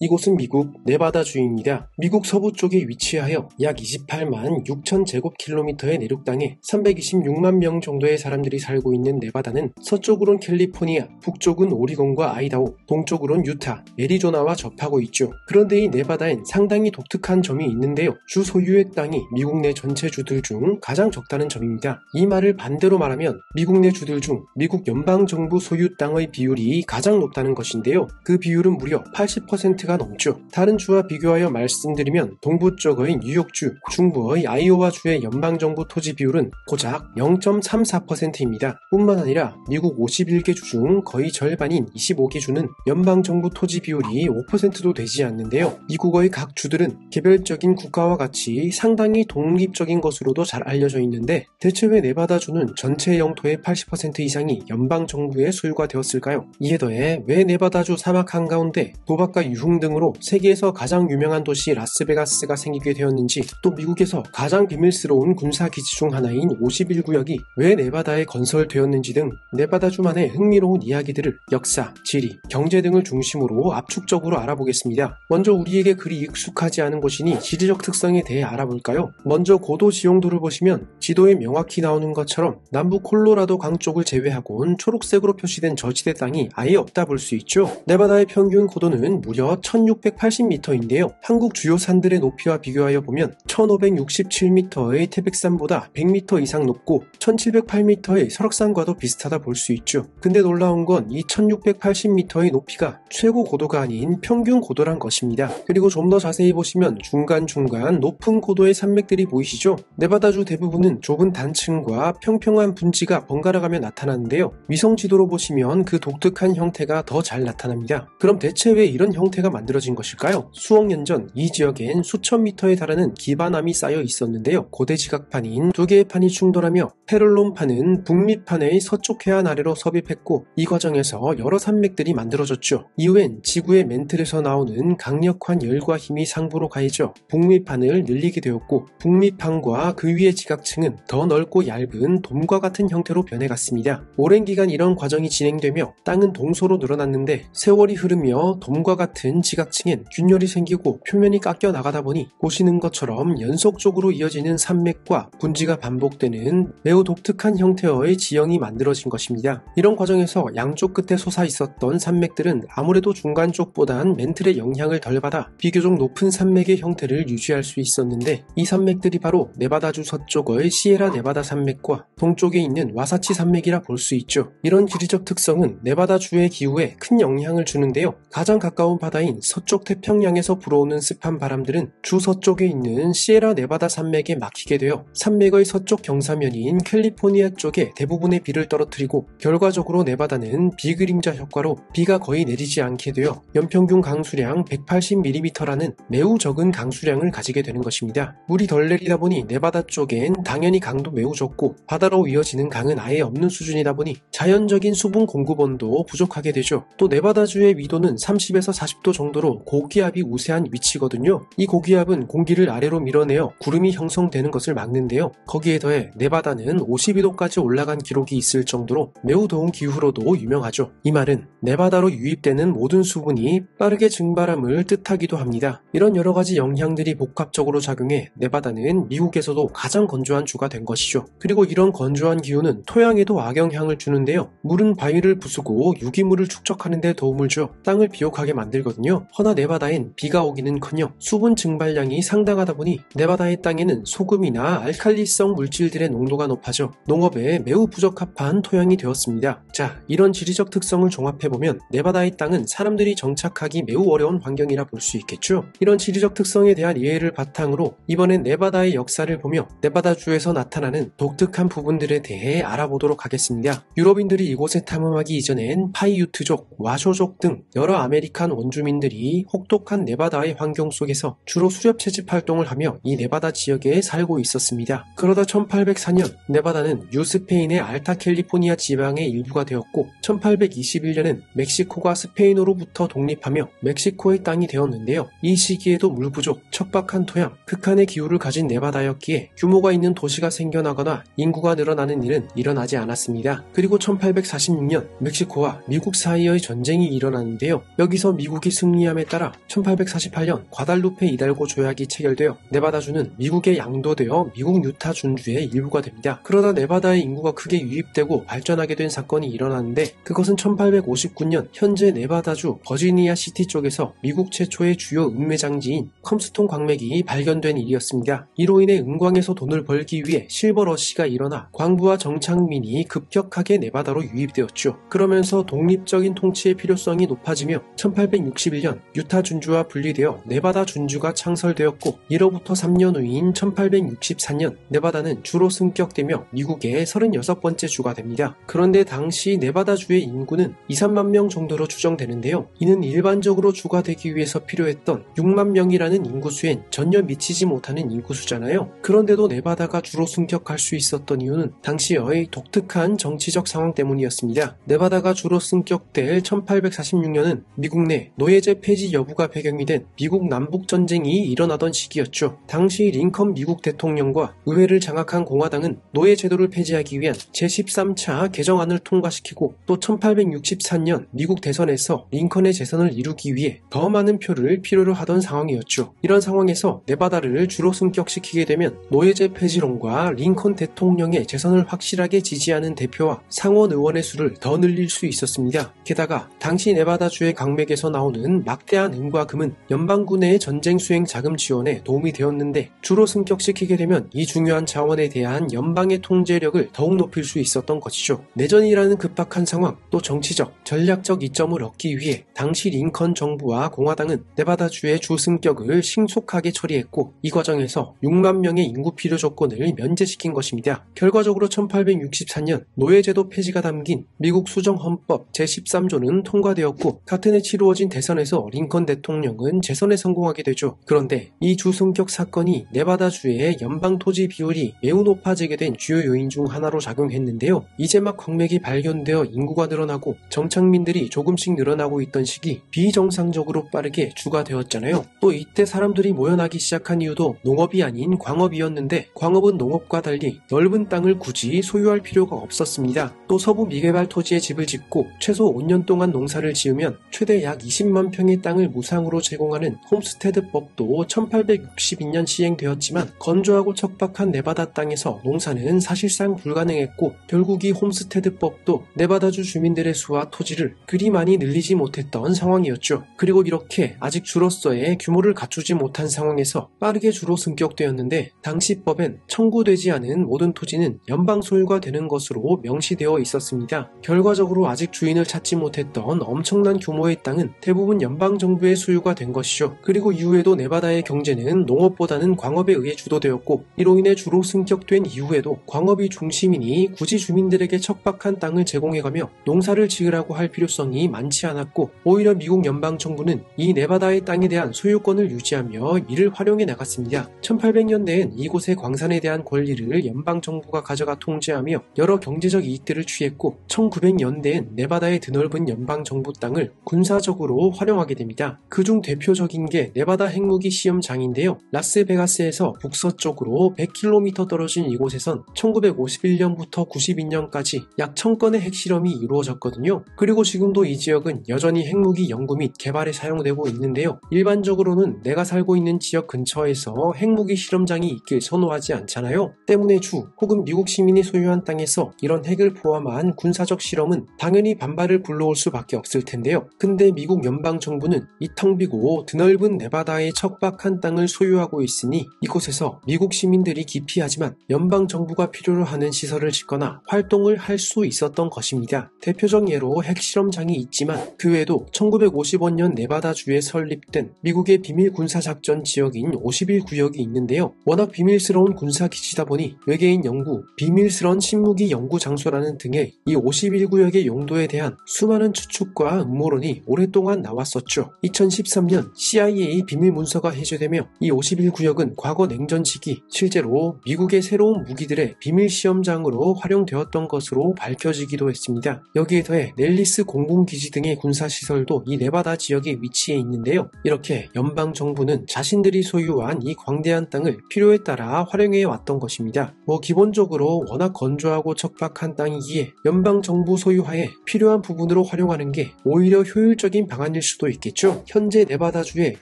이곳은 미국 네바다주입니다. 미국 서부 쪽에 위치하여 약 28만 6천 제곱킬로미터의 내륙 땅에 326만 명 정도의 사람들이 살고 있는 네바다는 서쪽으론 캘리포니아, 북쪽은 오리곤과 아이다호, 동쪽으론 유타, 애리조나와 접하고 있죠. 그런데 이 네바다엔 상당히 독특한 점이 있는데요. 주 소유의 땅이 미국 내 전체 주들 중 가장 적다는 점입니다. 이 말을 반대로 말하면 미국 내 주들 중 미국 연방정부 소유 땅의 비율이 가장 높다는 것인데요. 그 비율은 무려 80%가 넘죠. 다른 주와 비교하여 말씀드리면 동부 쪽의 뉴욕주, 중부의 아이오와주의 연방정부 토지 비율은 고작 0.34%입니다. 뿐만 아니라 미국 51개 주 중 거의 절반인 25개 주는 연방정부 토지 비율이 5%도 되지 않는데요. 미국의 각 주들은 개별적인 국가와 같이 상당히 독립적인 것으로도 잘 알려져 있는데 대체 왜 네바다주는 전체 영토의 80% 이상이 연방정부의 소유가 되었을까요? 이에 더해 왜 네바다주 사막 한가운데 도박과 유흥 등으로 세계에서 가장 유명한 도시 라스베가스가 생기게 되었는지, 또 미국에서 가장 비밀스러운 군사기지 중 하나인 51구역이 왜 네바다에 건설되었는지 등 네바다주만의 흥미로운 이야기들을 역사, 지리, 경제 등을 중심으로 압축적으로 알아보겠습니다. 먼저 우리에게 그리 익숙하지 않은 곳이니 지리적 특성에 대해 알아볼까요? 먼저 고도 지형도를 보시면 지도에 명확히 나오는 것처럼 남부 콜로라도 강 쪽을 제외하고는 초록색으로 표시된 저지대 땅이 아예 없다 볼 수 있죠. 네바다의 평균 고도는 무려 1680m인데요. 한국 주요 산들의 높이와 비교하여 보면 1567m의 태백산보다 100m 이상 높고 1708m의 설악산과도 비슷하다 볼 수 있죠. 근데 놀라운 건 이 1680m의 높이가 최고 고도가 아닌 평균 고도란 것입니다. 그리고 좀 더 자세히 보시면 중간중간 높은 고도의 산맥들이 보이시죠? 네바다주 대부분은 좁은 단층과 평평한 분지가 번갈아가며 나타나는데요. 위성 지도로 보시면 그 독특한 형태가 더 잘 나타납니다. 그럼 대체 왜 이런 형태가 만들어진 것일까요? 수억 년 전 이 지역엔 수천 미터에 달하는 기반암이 쌓여 있었는데요. 고대 지각판인 두 개의 판이 충돌하며 페를론판은 북미판의 서쪽 해안 아래로 섭입했고, 이 과정에서 여러 산맥들이 만들어졌죠. 이후엔 지구의 맨틀에서 나오는 강력한 열과 힘이 상부로 가해져 북미판을 늘리게 되었고, 북미판과 그 위의 지각층은 더 넓고 얇은 돔과 같은 형태로 변해갔습니다. 오랜 기간 이런 과정이 진행되며 땅은 동소로 늘어났는데 세월이 흐르며 돔과 같은 지각층엔 균열이 생기고 표면이 깎여 나가다 보니 보시는 것처럼 연속적으로 이어지는 산맥과 분지가 반복되는 매우 독특한 형태의 지형이 만들어진 것입니다. 이런 과정에서 양쪽 끝에 솟아 있었던 산맥들은 아무래도 중간 쪽보단 맨틀의 영향을 덜 받아 비교적 높은 산맥의 형태를 유지할 수 있었는데, 이 산맥들이 바로 네바다주 서쪽의 시에라 네바다 산맥과 동쪽에 있는 와사치 산맥이라 볼 수 있죠. 이런 지리적 특성은 네바다주의 기후에 큰 영향을 주는데요. 가장 가까운 바다인 서쪽 태평양에서 불어오는 습한 바람들은 주 서쪽에 있는 시에라 네바다 산맥에 막히게 되어 산맥의 서쪽 경사면인 캘리포니아 쪽에 대부분의 비를 떨어뜨리고, 결과적으로 네바다는 비그림자 효과로 비가 거의 내리지 않게 되어 연평균 강수량 180mm라는 매우 적은 강수량을 가지게 되는 것입니다. 물이 덜 내리다 보니 네바다 쪽엔 당연히 강도 매우 적고 바다로 이어지는 강은 아예 없는 수준이다 보니 자연적인 수분 공급원도 부족하게 되죠. 또 네바다주의 위도는 30에서 40도 정도로 고기압이 우세한 위치거든요. 이 고기압은 공기를 아래로 밀어내어 구름이 형성되는 것을 막는데요. 거기에 더해 네바다는 52도까지 올라간 기록이 있을 정도로 매우 더운 기후로도 유명하죠. 이 말은 네바다로 유입되는 모든 수분이 빠르게 증발함을 뜻하기도 합니다. 이런 여러 가지 영향들이 복합적으로 작용해 네바다는 미국에서도 가장 건조한 주가 된 것이죠. 그리고 이런 건조한 기후는 토양에도 악영향을 주는데요. 물은 바위를 부수고 유기물을 축적하는 데 도움을 줘 땅을 비옥하게 만들거든요. 허나 네바다엔 비가 오기는커녕 수분 증발량이 상당하다 보니 네바다의 땅에는 소금이나 알칼리성 물질들의 농도가 높아져 농업에 매우 부적합한 토양이 되었습니다. 자, 이런 지리적 특성을 종합해보면 네바다의 땅은 사람들이 정착하기 매우 어려운 환경이라 볼 수 있겠죠. 이런 지리적 특성에 대한 이해를 바탕으로 이번엔 네바다의 역사를 보며 네바다주에서 나타나는 독특한 부분들에 대해 알아보도록 하겠습니다. 유럽인들이 이곳에 탐험하기 이전엔 파이유트족, 와쇼족 등 여러 아메리칸 원주민들이 혹독한 네바다의 환경 속에서 주로 수렵 채집 활동을 하며 이 네바다 지역에 살고 있었습니다. 그러다 1804년 네바다는 뉴스페인의 알타 캘리포니아 지방의 일부가 되었고, 1821년엔 멕시코가 스페인으로부터 독립하며 멕시코의 땅이 되었는데요. 이 시기에도 물 부족, 척박한 토양, 극한의 기후를 가진 네바다였기에 규모가 있는 도시가 생겨나거나 인구가 늘어나는 일은 일어나지 않았습니다. 그리고 1846년 멕시코와 미국 사이의 전쟁이 일어나는데요. 여기서 미국이 승리 승리함에 따라 1848년 과달루페 이달고 조약이 체결되어 네바다주는 미국에 양도되어 미국 유타 준주의 일부가 됩니다. 그러다 네바다의 인구가 크게 유입되고 발전하게 된 사건이 일어나는데 그것은 1859년 현재 네바다주 버지니아 시티 쪽에서 미국 최초의 주요 은매장지인 컴스톤 광맥이 발견된 일이었습니다. 이로 인해 은광에서 돈을 벌기 위해 실버러시가 일어나 광부와 정착민이 급격하게 네바다로 유입되었죠. 그러면서 독립적인 통치의 필요성이 높아지며 1861년 유타 준주와 분리되어 네바다 준주가 창설되었고 이로부터 3년 후인 1864년 네바다는 주로 승격되며 미국의 36번째 주가 됩니다. 그런데 당시 네바다주의 인구는 2, 3만 명 정도로 추정되는데요. 이는 일반적으로 주가 되기 위해서 필요했던 6만 명이라는 인구수엔 전혀 미치지 못하는 인구수잖아요. 그런데도 네바다가 주로 승격할 수 있었던 이유는 당시의 독특한 정치적 상황 때문이었습니다. 네바다가 주로 승격될 1846년은 미국 내 노예제 폐지 여부가 배경이 된 미국 남북전쟁이 일어나던 시기였죠. 당시 링컨 미국 대통령과 의회를 장악한 공화당은 노예제도를 폐지하기 위한 제13차 개정안을 통과시키고 또 1864년 미국 대선에서 링컨의 재선을 이루기 위해 더 많은 표를 필요로 하던 상황이었죠. 이런 상황에서 네바다를 주로 승격시키게 되면 노예제 폐지론과 링컨 대통령의 재선을 확실하게 지지하는 대표와 상원 의원의 수를 더 늘릴 수 있었습니다. 게다가 당시 네바다주의 강맥에서 나오는 막대한 은과 금은 연방구 내의 전쟁 수행 자금 지원에 도움이 되었는데 주로 승격시키게 되면 이 중요한 자원에 대한 연방의 통제력을 더욱 높일 수 있었던 것이죠. 내전이라는 급박한 상황, 또 정치적, 전략적 이점을 얻기 위해 당시 링컨 정부와 공화당은 네바다주의 주 승격을 신속하게 처리했고 이 과정에서 6만 명의 인구 필요 조건을 면제시킨 것입니다. 결과적으로 1864년 노예제도 폐지가 담긴 미국 수정헌법 제13조는 통과되었고 같은 해 치루어진 대선에서 링컨 대통령은 재선에 성공하게 되죠. 그런데 이 주승격 사건이 네바다주의 연방 토지 비율이 매우 높아지게 된 주요 요인 중 하나로 작용했는데요. 이제 막 광맥이 발견되어 인구가 늘어나고 정착민들이 조금씩 늘어나고 있던 시기 비정상적으로 빠르게 주가 되었잖아요. 또 이때 사람들이 모여나기 시작한 이유도 농업이 아닌 광업이었는데 광업은 농업과 달리 넓은 땅을 굳이 소유할 필요가 없었습니다. 또 서부 미개발 토지에 집을 짓고 최소 5년 동안 농사를 지으면 최대 약 20만 평의 땅을 무상으로 제공하는 홈스테드법도 1862년 시행되었지만 건조하고 척박한 네바다 땅에서 농사는 사실상 불가능했고 결국 이 홈스테드법도 네바다주 주민들의 수와 토지를 그리 많이 늘리지 못했던 상황이었죠. 그리고 이렇게 아직 주로서의 규모를 갖추지 못한 상황에서 빠르게 주로 승격되었는데 당시 법엔 청구되지 않은 모든 토지는 연방 소유가 되는 것으로 명시되어 있었습니다. 결과적으로 아직 주인을 찾지 못했던 엄청난 규모의 땅은 대부분 연방정부의 소유가 된 것이죠. 그리고 이후에도 네바다의 경제는 농업보다는 광업에 의해 주도되었고 이로 인해 주로 승격된 이후에도 광업이 중심이니 굳이 주민들에게 척박한 땅을 제공해가며 농사를 지으라고 할 필요성이 많지 않았고 오히려 미국 연방정부는 이 네바다의 땅에 대한 소유권을 유지하며 이를 활용해 나갔습니다. 1800년대엔 이곳의 광산에 대한 권리를 연방정부가 가져가 통제하며 여러 경제적 이익들을 취했고 1900년대엔 네바다의 드넓은 연방정부 땅을 군사적으로 활용하게 됩니다. 그중 대표적인 게 네바다 핵무기 시험장인데요. 라스베가스에서 북서쪽으로 100km 떨어진 이곳에선 1951년부터 92년까지 약 1000건의 핵실험이 이루어졌거든요. 그리고 지금도 이 지역은 여전히 핵무기 연구 및 개발에 사용되고 있는데요. 일반적으로는 내가 살고 있는 지역 근처에서 핵무기 실험장이 있길 선호하지 않잖아요. 때문에 주 혹은 미국 시민이 소유한 땅에서 이런 핵을 포함한 군사적 실험은 당연히 반발을 불러올 수밖에 없을 텐데요. 근데 미국 연방정부는 이 텅 비고 드넓은 네바다의 척박한 땅을 소유하고 있으니 이곳에서 미국 시민들이 기피하지만 연방정부가 필요로 하는 시설을 짓거나 활동을 할 수 있었던 것입니다. 대표적 예로 핵실험장이 있지만 그 외에도 1955년 네바다주에 설립된 미국의 비밀 군사작전 지역인 51구역이 있는데요. 워낙 비밀스러운 군사기지다 보니 외계인 연구, 비밀스러운 신무기 연구 장소라는 등의 이 51구역의 용도에 대한 수많은 추측과 음모론이 오랫동안 나왔었죠. 2013년 CIA 비밀 문서가 해제되며 이 51구역은 과거 냉전 시기 실제로 미국의 새로운 무기들의 비밀 시험장으로 활용되었던 것으로 밝혀지기도 했습니다. 여기에 더해 넬리스 공군기지 등의 군사시설도 이 네바다 지역에 위치해 있는데요. 이렇게 연방정부는 자신들이 소유한 이 광대한 땅을 필요에 따라 활용해 왔던 것입니다. 기본적으로 워낙 건조하고 척박한 땅이기에 연방정부 소유하에 필요한 부분으로 활용하는 게 오히려 효율적인 방안일 수도 수도 있겠죠. 현재 네바다주의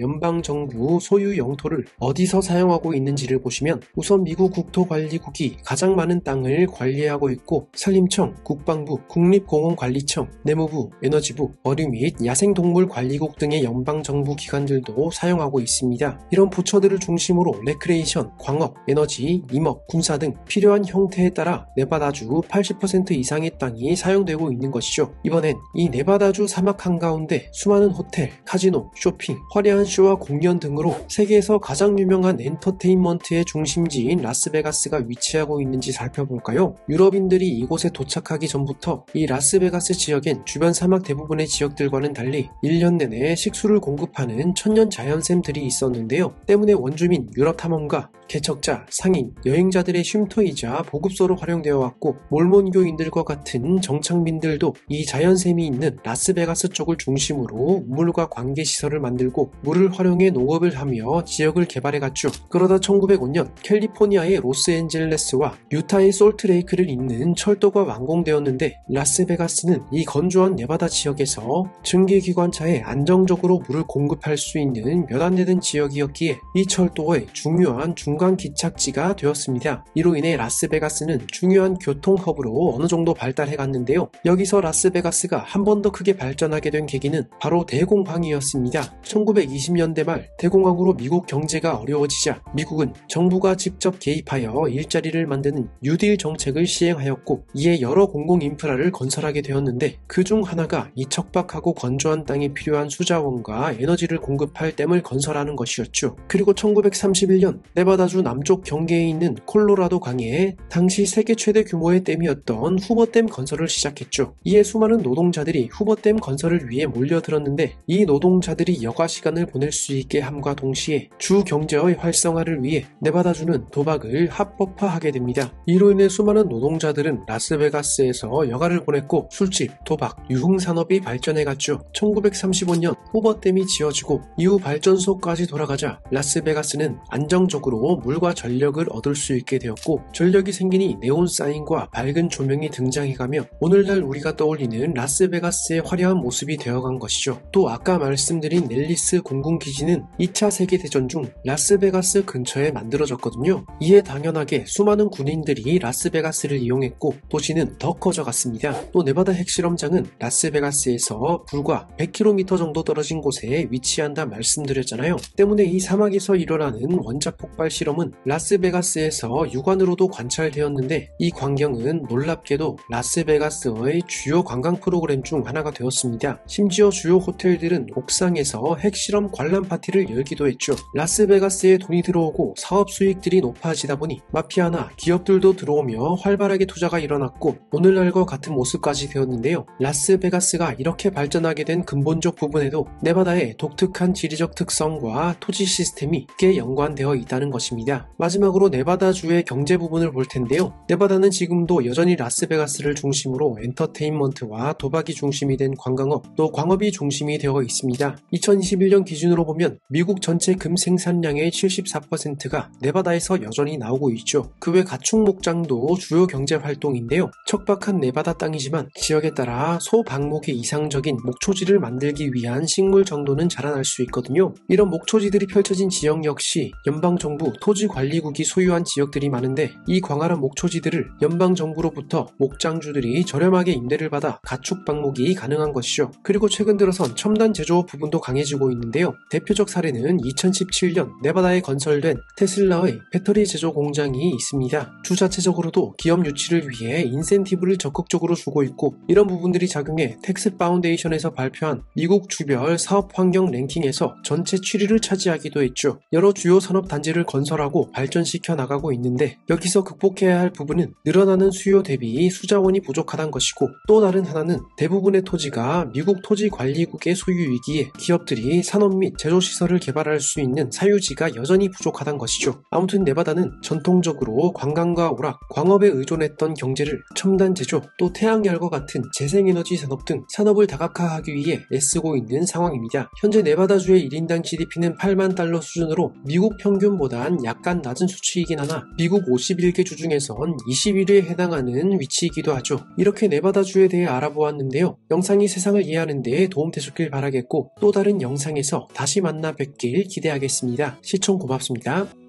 연방정부 소유 영토를 어디서 사용하고 있는지를 보시면 우선 미국 국토관리국이 가장 많은 땅을 관리하고 있고 산림청, 국방부, 국립공원관리청, 내무부, 에너지부, 어류 및 야생동물관리국 등의 연방정부 기관들도 사용하고 있습니다. 이런 부처들을 중심으로 레크레이션, 광업, 에너지, 임업, 군사 등 필요한 형태에 따라 네바다주 80% 이상의 땅이 사용되고 있는 것이죠. 이번엔 이 네바다주 사막 한가운데 수많은 호텔, 카지노, 쇼핑, 화려한 쇼와 공연 등으로 세계에서 가장 유명한 엔터테인먼트의 중심지인 라스베가스가 위치하고 있는지 살펴볼까요? 유럽인들이 이곳에 도착하기 전부터 이 라스베가스 지역엔 주변 사막 대부분의 지역들과는 달리 1년 내내 식수를 공급하는 천년 자연샘들이 있었는데요. 때문에 원주민, 유럽 탐험가, 개척자, 상인, 여행자들의 쉼터이자 보급소로 활용되어 왔고 몰몬교인들과 같은 정착민들도 이 자연샘이 있는 라스베가스 쪽을 중심으로 물과 관계시설을 만들고 물을 활용해 농업을 하며 지역을 개발해갔죠. 그러다 1905년 캘리포니아의 로스앤젤레스와 유타의 솔트레이크를 잇는 철도가 완공되었는데 라스베가스는 이 건조한 네바다 지역에서 증기기관차에 안정적으로 물을 공급할 수 있는 몇 안 되는 지역이었기에 이 철도의 중요한 중간 기착지가 되었습니다. 이로 인해 라스베가스는 중요한 교통허브로 어느 정도 발달해 갔는데요. 여기서 라스베가스가 한 번 더 크게 발전하게 된 계기는 바로 대공황이었습니다. 1920년대 말 대공황으로 미국 경제가 어려워지자 미국은 정부가 직접 개입하여 일자리를 만드는 뉴딜 정책을 시행하였고 이에 여러 공공인프라를 건설하게 되었는데 그중 하나가 이 척박하고 건조한 땅에 필요한 수자원과 에너지를 공급할 댐을 건설하는 것이었죠. 그리고 1931년 네바다주 남쪽 경계에 있는 콜로라도 강에 당시 세계 최대 규모의 댐이었던 후버댐 건설을 시작했죠. 이에 수많은 노동자들이 후버댐 건설을 위해 몰려들었는데 이 노동자들이 여가 시간을 보낼 수 있게 함과 동시에 주 경제의 활성화를 위해 네바다주는 도박을 합법화하게 됩니다. 이로 인해 수많은 노동자들은 라스베가스에서 여가를 보냈고 술집, 도박, 유흥산업이 발전해갔죠. 1935년 후버댐이 지어지고 이후 발전소까지 돌아가자 라스베가스는 안정적으로 물과 전력을 얻을 수 있게 되었고 전력이 생기니 네온 사인과 밝은 조명이 등장해가며 오늘날 우리가 떠올리는 라스베가스의 화려한 모습이 되어간 것이죠. 또 아까 말씀드린 넬리스 공군기지는 2차 세계대전 중 라스베가스 근처에 만들어졌거든요. 이에 당연하게 수많은 군인들이 라스베가스를 이용했고 도시는 더 커져갔습니다. 또 네바다 핵실험장은 라스베가스에서 불과 100km 정도 떨어진 곳에 위치한다 말씀드렸잖아요. 때문에 이 사막에서 일어나는 원자 폭발 실험은 라스베가스에서 육안으로도 관찰되었는데 이 광경은 놀랍게도 라스베가스의 주요 관광 프로그램 중 하나가 되었습니다. 심지어 주요 호텔들은 옥상에서 핵실험 관람 파티를 열기도 했죠. 라스베가스에 돈이 들어오고 사업 수익들이 높아지다 보니 마피아나 기업들도 들어오며 활발하게 투자가 일어났고 오늘날과 같은 모습까지 되었는데요. 라스베가스가 이렇게 발전하게 된 근본적 부분에도 네바다의 독특한 지리적 특성과 토지 시스템이 꽤 연관되어 있다는 것입니다. 마지막으로 네바다주의 경제 부분을 볼 텐데요. 네바다는 지금도 여전히 라스베가스를 중심으로 엔터테인먼트와 도박이 중심이 된 관광업, 또 광업이 중심이 되어 있습니다. 2021년 기준으로 보면 미국 전체 금 생산량의 74%가 네바다에서 여전히 나오고 있죠. 그 외 가축 목장도 주요 경제 활동인데요. 척박한 네바다 땅이지만 지역에 따라 소방목의 이상적인 목초지를 만들기 위한 식물 정도는 자라날 수 있거든요. 이런 목초지들이 펼쳐진 지역 역시 연방정부 토지관리국이 소유한 지역들이 많은데 이 광활한 목초지들을 연방정부로부터 목장주들이 저렴하게 임대를 받아 가축 방목이 가능한 것이죠. 그리고 최근 들어선 첨단 제조업 부분도 강해지고 있는데요. 대표적 사례는 2017년 네바다에 건설된 테슬라의 배터리 제조 공장이 있습니다. 주 자체적으로도 기업 유치를 위해 인센티브를 적극적으로 주고 있고 이런 부분들이 작용해 텍스 파운데이션에서 발표한 미국 주별 사업 환경 랭킹에서 전체 7위를 차지하기도 했죠. 여러 주요 산업 단지를 건설하고 발전시켜 나가고 있는데 여기서 극복해야 할 부분은 늘어나는 수요 대비 수자원이 부족하다는 것이고 또 다른 하나는 대부분의 토지가 미국 토지관리국의 소유이기에 기업들이 산업 및 제조시설을 개발할 수 있는 사유지가 여전히 부족하다는 것이죠. 아무튼 네바다는 전통적으로 관광과 오락, 광업에 의존했던 경제를 첨단 제조, 또 태양열과 같은 재생에너지 산업 등 산업을 다각화하기 위해 애쓰고 있는 상황입니다. 현재 네바다주의 1인당 GDP는 8만 달러 수준으로 미국 평균보단 약간 낮은 수치이긴 하나 미국 51개 주 중에선 21위에 해당하는 위치이기도 하죠. 이렇게 네바다주에 대해 알아보았는데요. 영상이 세상을 이해하는 데 도움 되셨 되셨길 바라겠고 또 다른 영상에서 다시 만나 뵙길 기대하겠습니다. 시청 고맙습니다.